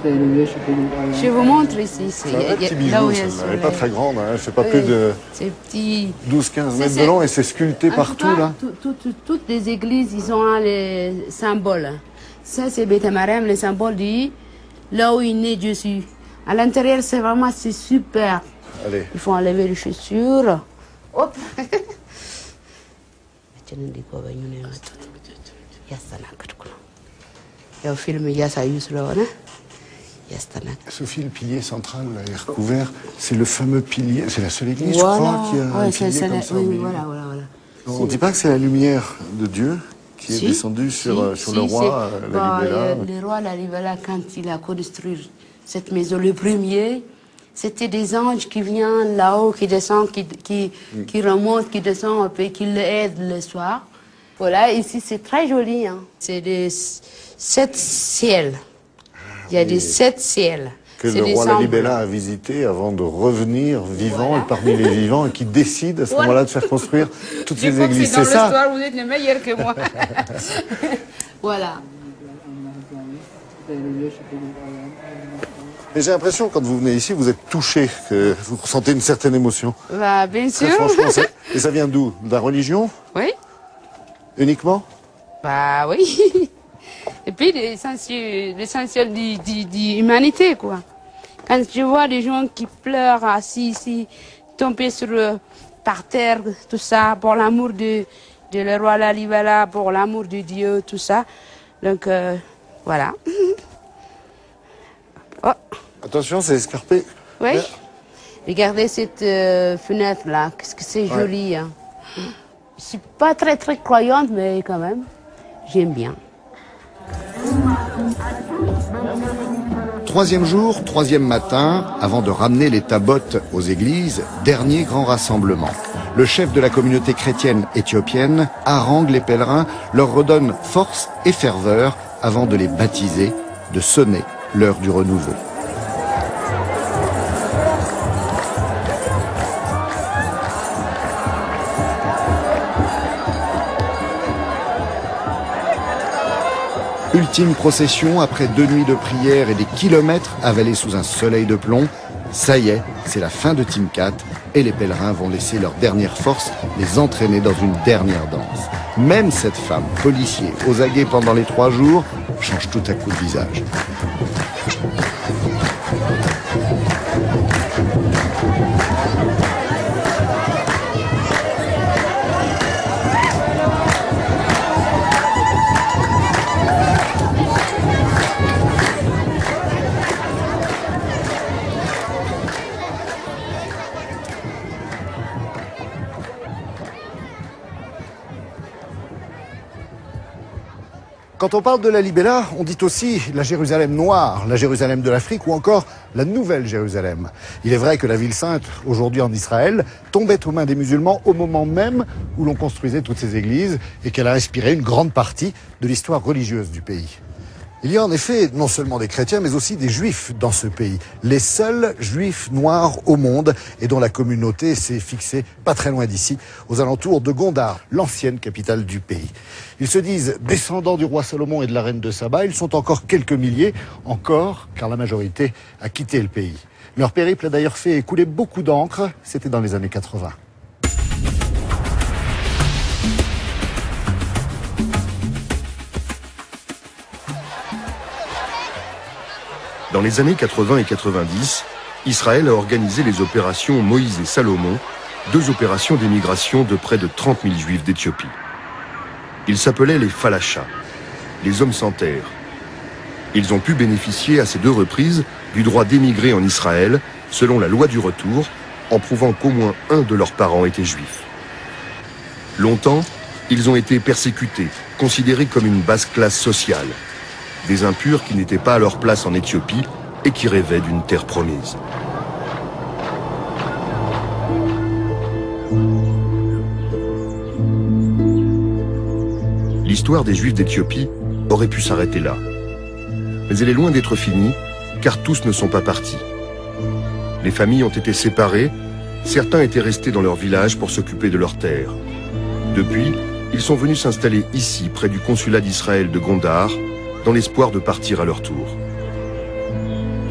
Je vous montre ici. C'est un vrai petit bijou, celle-là. Elle n'est pas très grande, hein. Elle ne fait pas plus de 12-15 mètres de long et c'est sculpté partout, là. Toutes les églises, ils ont les symboles. Ça, c'est Beth Mariam, le symbole du là où il naît Jésus. À l'intérieur, c'est vraiment super. Allez. Il faut enlever les chaussures. Hop. Sophie, le pilier central là, est recouvert. C'est le fameux pilier. C'est la seule église, je crois, qui a un pilier comme ça. Oui, voilà. On ne dit pas que c'est la lumière de Dieu qui est descendue sur le roi, Lalibela. Le roi Lalibela, quand il a construit cette maison, le premier, c'était des anges qui viennent là-haut, qui descendent, qui remontent, qui descendent, et qui l'aident le soir. Voilà, ici c'est très joli. Hein. C'est des 7 ciels. Il y a des 7 ciels. Que le roi Lalibela a visité avant de revenir vivant, et parmi les vivants, et qui décide à ce moment-là de faire construire toutes ces églises. C'est ça. Dans l'histoire, vous êtes le meilleur que moi. Voilà. Mais j'ai l'impression, quand vous venez ici, vous êtes touché, que vous ressentez une certaine émotion. Bah, bien sûr. Franchement, et ça vient d'où? De la religion? Oui. Uniquement? Bah oui. Et puis l'essentiel de l'humanité, quoi. Quand je vois des gens qui pleurent assis ici, tombés par terre, tout ça, pour l'amour de le roi Lalibela, pour l'amour de Dieu, tout ça. Donc, voilà. Oh. Attention, c'est escarpé. Oui. Regardez cette fenêtre-là, qu'est-ce que c'est joli. Hein. Je suis pas très croyante, mais quand même, j'aime bien. 3e jour, 3e matin, avant de ramener les tabotes aux églises, dernier grand rassemblement. Le chef de la communauté chrétienne éthiopienne harangue les pèlerins, leur redonne force et ferveur avant de les baptiser, de sonner l'heure du renouveau. Ultime procession après 2 nuits de prière et des kilomètres avalés sous un soleil de plomb. Ça y est, c'est la fin de Timkat et les pèlerins vont laisser leur dernière force les entraîner dans une dernière danse. Même cette femme, policier, aux aguets pendant les 3 jours, change tout à coup de visage. Quand on parle de Lalibela, on dit aussi la Jérusalem noire, la Jérusalem de l'Afrique ou encore la Nouvelle Jérusalem. Il est vrai que la ville sainte, aujourd'hui en Israël, tombait aux mains des musulmans au moment même où l'on construisait toutes ces églises et qu'elle a inspiré une grande partie de l'histoire religieuse du pays. Il y a en effet non seulement des chrétiens, mais aussi des juifs dans ce pays. Les seuls juifs noirs au monde et dont la communauté s'est fixée pas très loin d'ici, aux alentours de Gondar, l'ancienne capitale du pays. Ils se disent descendants du roi Salomon et de la reine de Saba. Ils sont encore quelques milliers, encore, car la majorité a quitté le pays. Leur périple a d'ailleurs fait couler beaucoup d'encre. C'était dans les années 80. Dans les années 80 et 90, Israël a organisé les opérations Moïse et Salomon, 2 opérations d'émigration de près de 30 000 juifs d'Éthiopie. Ils s'appelaient les Falachas, les hommes sans terre. Ils ont pu bénéficier à ces 2 reprises du droit d'émigrer en Israël, selon la loi du retour, en prouvant qu'au moins un de leurs parents était juif. Longtemps, ils ont été persécutés, considérés comme une basse classe sociale. Des impurs qui n'étaient pas à leur place en Éthiopie et qui rêvaient d'une terre promise. L'histoire des Juifs d'Éthiopie aurait pu s'arrêter là. Mais elle est loin d'être finie, car tous ne sont pas partis. Les familles ont été séparées, certains étaient restés dans leur village pour s'occuper de leurs terres. Depuis, ils sont venus s'installer ici, près du consulat d'Israël de Gondar, dans l'espoir de partir à leur tour.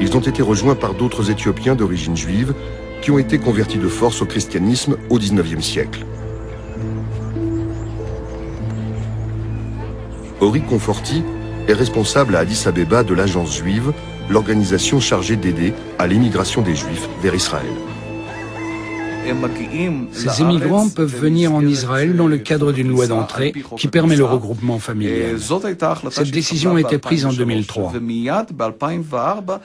Ils ont été rejoints par d'autres Éthiopiens d'origine juive qui ont été convertis de force au christianisme au XIXe siècle. Ori Conforti est responsable à Addis Abeba de l'agence juive, l'organisation chargée d'aider à l'émigration des Juifs vers Israël. Ces immigrants peuvent venir en Israël dans le cadre d'une loi d'entrée qui permet le regroupement familial. Cette décision a été prise en 2003.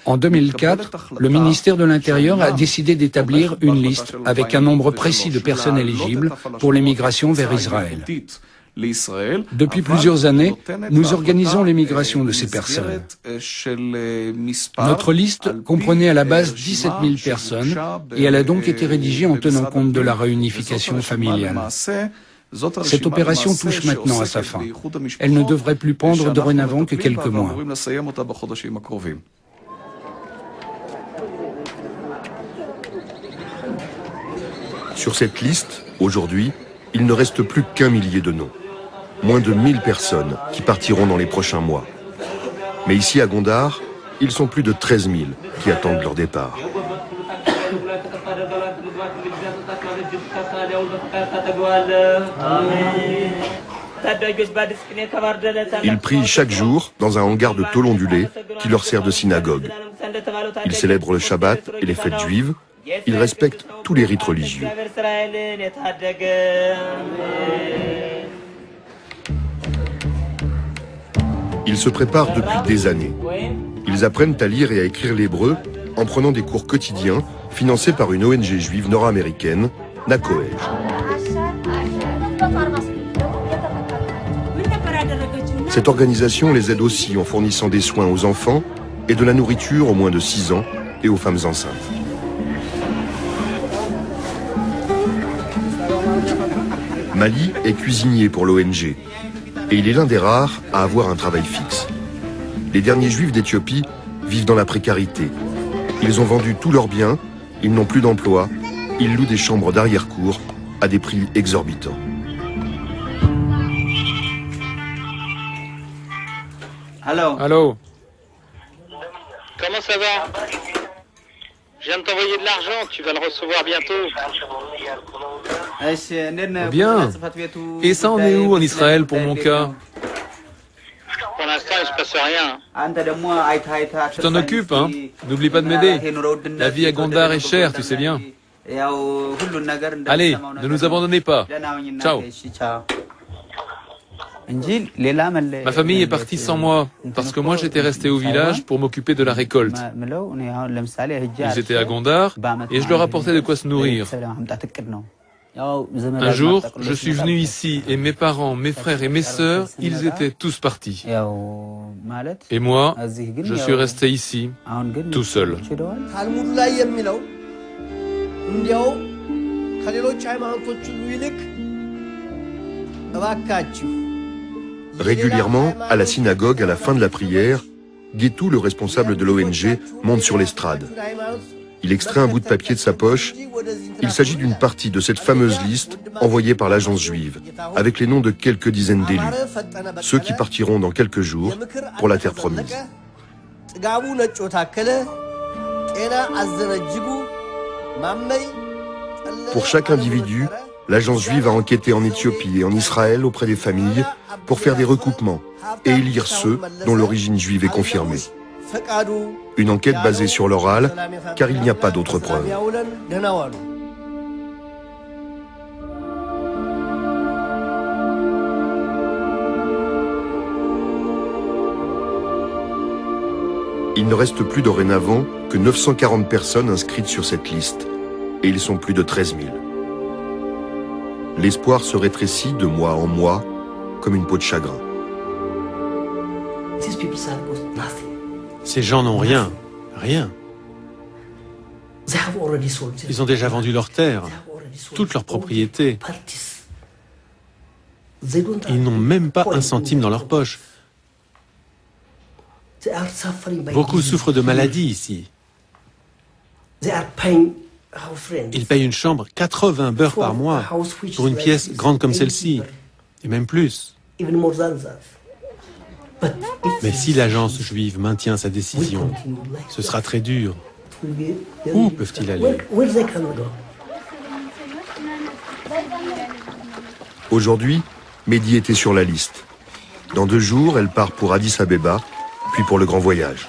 En 2004, le ministère de l'Intérieur a décidé d'établir une liste avec un nombre précis de personnes éligibles pour l'émigration vers Israël. Depuis plusieurs années, nous organisons l'émigration de ces personnes. Notre liste comprenait à la base 17 000 personnes et elle a donc été rédigée en tenant compte de la réunification familiale. Cette opération touche maintenant à sa fin. Elle ne devrait plus prendre dorénavant que quelques mois. Sur cette liste, aujourd'hui, il ne reste plus qu'1 millier de noms. Moins de 1000 personnes qui partiront dans les prochains mois. Mais ici à Gondar, ils sont plus de 13 000 qui attendent leur départ. Ils prient chaque jour dans un hangar de tôle ondulée qui leur sert de synagogue. Ils célèbrent le Shabbat et les fêtes juives. Ils respectent tous les rites religieux. Ils se préparent depuis des années. Ils apprennent à lire et à écrire l'hébreu en prenant des cours quotidiens financés par une ONG juive nord-américaine, Nakoej. Cette organisation les aide aussi en fournissant des soins aux enfants et de la nourriture aux moins de 6 ans et aux femmes enceintes. Mali est cuisinier pour l'ONG. Et il est l'un des rares à avoir un travail fixe. Les derniers juifs d'Éthiopie vivent dans la précarité. Ils ont vendu tous leurs biens, ils n'ont plus d'emploi, ils louent des chambres d'arrière-cour à des prix exorbitants. Allô. Comment ça va? Je viens de t'envoyer de l'argent, tu vas le recevoir bientôt. Bien. Et ça en est où en Israël pour mon cas? Pour l'instant, il ne se passe rien. Tu t'en occupes, hein? N'oublie pas de m'aider. La vie à Gondar est chère, tu sais bien. Allez, ne nous abandonnez pas. Ciao. Ma famille est partie sans moi, parce que moi j'étais resté au village pour m'occuper de la récolte. Ils étaient à Gondar et je leur apportais de quoi se nourrir. Un jour, je suis venu ici et mes parents, mes frères et mes sœurs, ils étaient tous partis. Et moi, je suis resté ici, tout seul. Régulièrement, à la synagogue, à la fin de la prière, Guétou, le responsable de l'ONG, monte sur l'estrade. Il extrait un bout de papier de sa poche. Il s'agit d'une partie de cette fameuse liste envoyée par l'agence juive, avec les noms de quelques dizaines d'élus, ceux qui partiront dans quelques jours pour la terre promise. Pour chaque individu, l'agence juive a enquêté en Éthiopie et en Israël auprès des familles pour faire des recoupements et élire ceux dont l'origine juive est confirmée. Une enquête basée sur l'oral, car il n'y a pas d'autres preuves. Il ne reste plus dorénavant que 940 personnes inscrites sur cette liste, et ils sont plus de 13 000. L'espoir se rétrécit de mois en mois, comme une peau de chagrin. Ces gens n'ont rien, rien. Ils ont déjà vendu leurs terres, toutes leurs propriétés. Ils n'ont même pas un centime dans leur poche. Beaucoup souffrent de maladies ici. Ils payent une chambre 80 beurres par mois pour une pièce grande comme celle-ci, et même plus. Mais si l'agence juive maintient sa décision, ce sera très dur. Où peuvent-ils aller? Aujourd'hui, Mehdi était sur la liste. Dans 2 jours, elle part pour Addis Abeba, puis pour le grand voyage.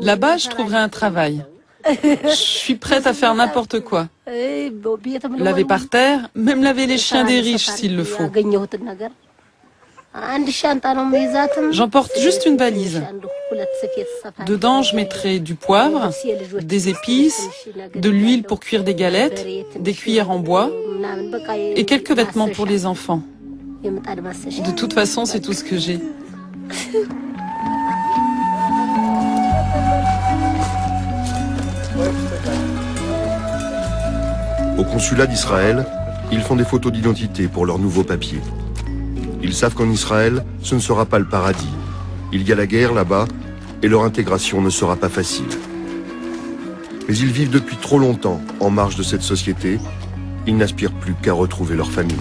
Là-bas, je trouverai un travail. Je suis prête à faire n'importe quoi. Laver par terre, même laver les chiens des riches s'il le faut. J'emporte juste une valise. Dedans, je mettrai du poivre, des épices, de l'huile pour cuire des galettes, des cuillères en bois et quelques vêtements pour les enfants. De toute façon, c'est tout ce que j'ai. Au consulat d'Israël, ils font des photos d'identité pour leurs nouveaux papiers. Ils savent qu'en Israël, ce ne sera pas le paradis. Il y a la guerre là-bas et leur intégration ne sera pas facile. Mais ils vivent depuis trop longtemps en marge de cette société. Ils n'aspirent plus qu'à retrouver leur famille.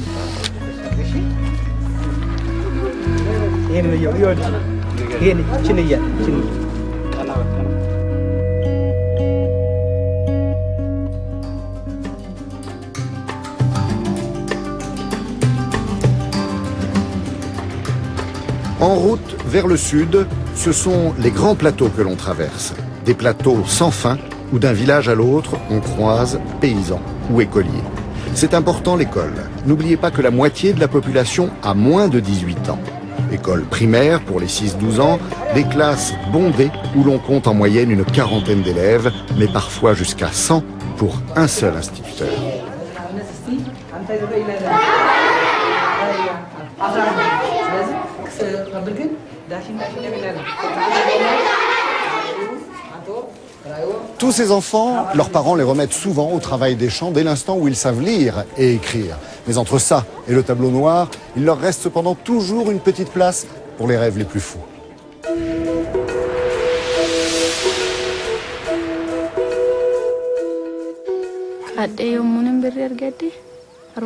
En route vers le sud, ce sont les grands plateaux que l'on traverse. Des plateaux sans fin où d'un village à l'autre, on croise paysans ou écoliers. C'est important l'école. N'oubliez pas que la moitié de la population a moins de 18 ans. École primaire pour les 6-12 ans, des classes bondées où l'on compte en moyenne une quarantaine d'élèves, mais parfois jusqu'à 100 pour un seul instituteur. Tous ces enfants, leurs parents les remettent souvent au travail des champs dès l'instant où ils savent lire et écrire. Mais entre ça et le tableau noir, il leur reste cependant toujours une petite place pour les rêves les plus fous.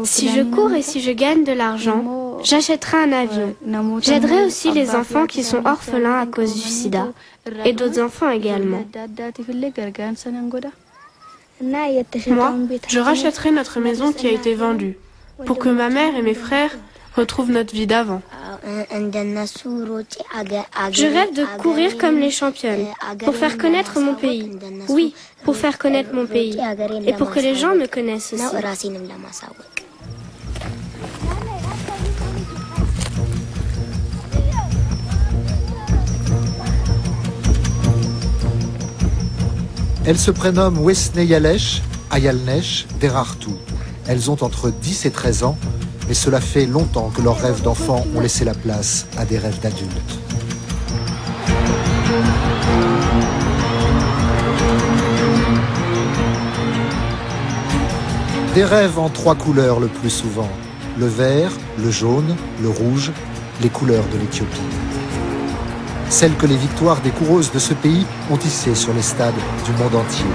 Si je cours et si je gagne de l'argent, j'achèterai un avion. J'aiderai aussi les enfants qui sont orphelins à cause du sida, et d'autres enfants également. Moi, je rachèterai notre maison qui a été vendue, pour que ma mère et mes frères retrouvent notre vie d'avant. Je rêve de courir comme les championnes, pour faire connaître mon pays. Oui, pour faire connaître mon pays, et pour que les gens me connaissent aussi. Elles se prénomment Wesney Yalesh, Ayalnesh, Derartu. Elles ont entre 10 et 13 ans, mais cela fait longtemps que leurs rêves d'enfants ont laissé la place à des rêves d'adultes. Des rêves en 3 couleurs le plus souvent. Le vert, le jaune, le rouge, les couleurs de l'Éthiopie. Celles que les victoires des coureuses de ce pays ont tissées sur les stades du monde entier.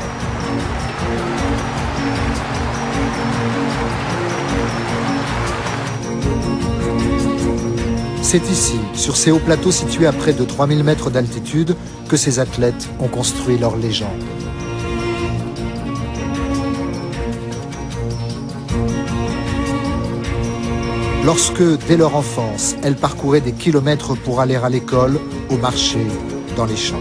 C'est ici, sur ces hauts plateaux situés à près de 3000 mètres d'altitude, que ces athlètes ont construit leur légende. Lorsque, dès leur enfance, elles parcouraient des kilomètres pour aller à l'école, au marché, dans les champs.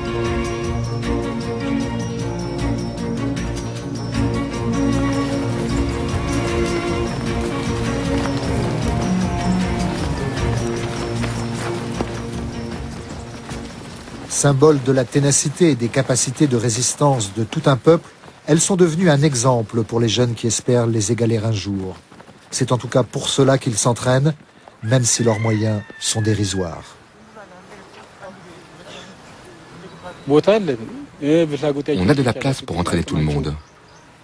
Symbole de la ténacité et des capacités de résistance de tout un peuple, elles sont devenues un exemple pour les jeunes qui espèrent les égaler un jour. C'est en tout cas pour cela qu'ils s'entraînent, même si leurs moyens sont dérisoires. On a de la place pour entraîner tout le monde.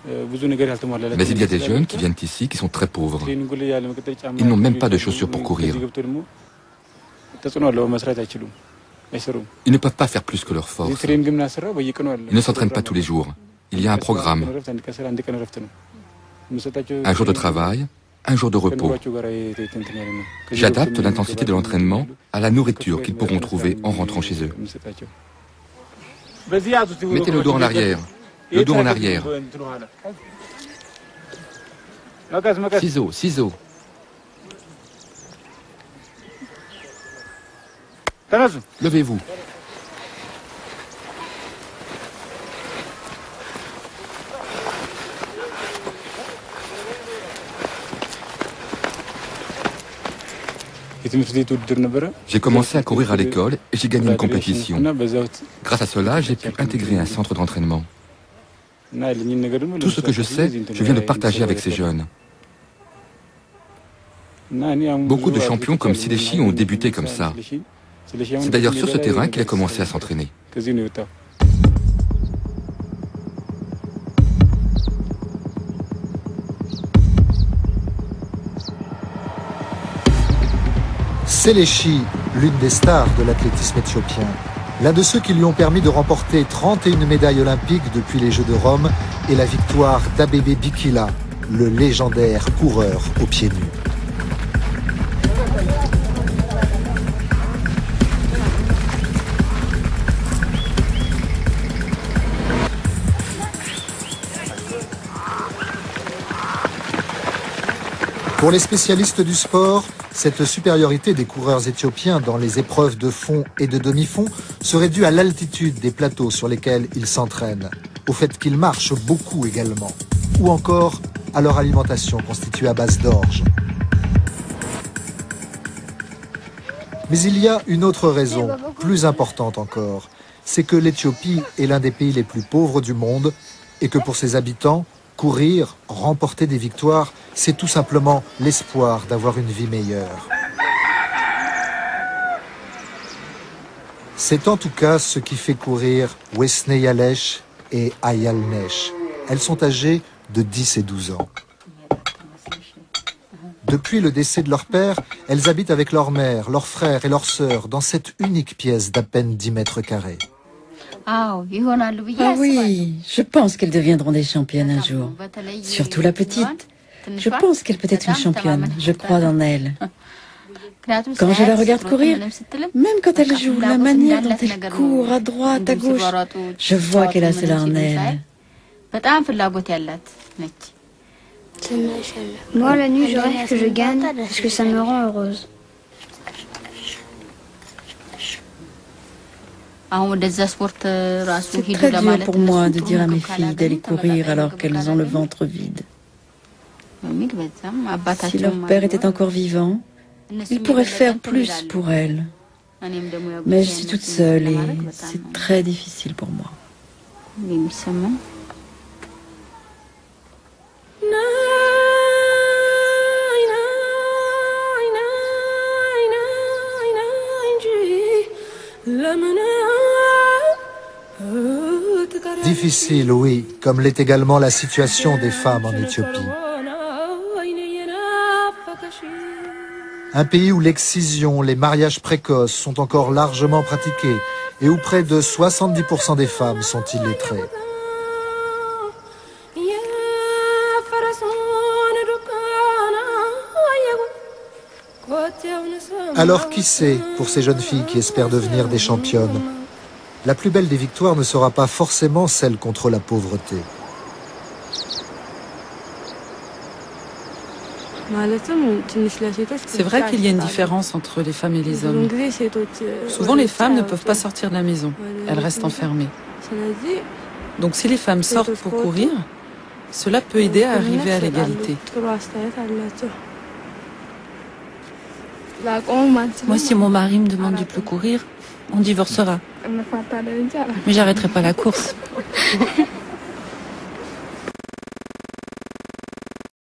Mais il y a des jeunes qui viennent ici qui sont très pauvres. Ils n'ont même pas de chaussures pour courir. Ils ne peuvent pas faire plus que leur force. Ils ne s'entraînent pas tous les jours. Il y a un programme. Un jour de travail, un jour de repos. J'adapte l'intensité de l'entraînement à la nourriture qu'ils pourront trouver en rentrant chez eux. Mettez le dos en arrière. Le dos en arrière. Ciseaux, ciseaux. Levez-vous. J'ai commencé à courir à l'école et j'ai gagné une compétition. Grâce à cela, j'ai pu intégrer un centre d'entraînement. Tout ce que je sais, je viens de partager avec ces jeunes. Beaucoup de champions comme Sileshi ont débuté comme ça. C'est d'ailleurs sur ce terrain qu'il a commencé à s'entraîner. Seleshi, l'une des stars de l'athlétisme éthiopien, l'un de ceux qui lui ont permis de remporter 31 médailles olympiques depuis les Jeux de Rome et la victoire d'Abebe Bikila, le légendaire coureur aux pieds nus. Pour les spécialistes du sport, cette supériorité des coureurs éthiopiens dans les épreuves de fond et de demi-fond serait due à l'altitude des plateaux sur lesquels ils s'entraînent, au fait qu'ils marchent beaucoup également, ou encore à leur alimentation constituée à base d'orge. Mais il y a une autre raison, plus importante encore, c'est que l'Éthiopie est l'un des pays les plus pauvres du monde et que pour ses habitants, courir, remporter des victoires, c'est tout simplement l'espoir d'avoir une vie meilleure. C'est en tout cas ce qui fait courir Wesne Yalesh et Ayal Nesh. Elles sont âgées de 10 et 12 ans. Depuis le décès de leur père, elles habitent avec leur mère, leurs frères et leurs sœurs dans cette unique pièce d'à peine 10 mètres carrés. Ah oui, je pense qu'elles deviendront des championnes un jour. Surtout la petite. Je pense qu'elle peut être une championne. Je crois en elle. Quand je la regarde courir, même quand elle joue, la manière dont elle court à droite, à gauche, je vois qu'elle a cela en elle. Moi, la nuit, je rêve que je gagne parce que ça me rend heureuse. C'est très dur pour moi de dire à mes filles d'aller courir alors qu'elles ont le ventre vide. Si leur père était encore vivant, il pourrait faire plus pour elles. Mais je suis toute seule et c'est très difficile pour moi. Difficile, oui, comme l'est également la situation des femmes en Éthiopie. Un pays où l'excision, les mariages précoces sont encore largement pratiqués et où près de 70% des femmes sont illettrées. Alors qui sait, pour ces jeunes filles qui espèrent devenir des championnes, la plus belle des victoires ne sera pas forcément celle contre la pauvreté. C'est vrai qu'il y a une différence entre les femmes et les hommes. Souvent, les femmes ne peuvent pas sortir de la maison. Elles restent enfermées. Donc, si les femmes sortent pour courir, cela peut aider à arriver à l'égalité. Moi, si mon mari me demande de plus courir, on divorcera. Mais j'arrêterai pas la course.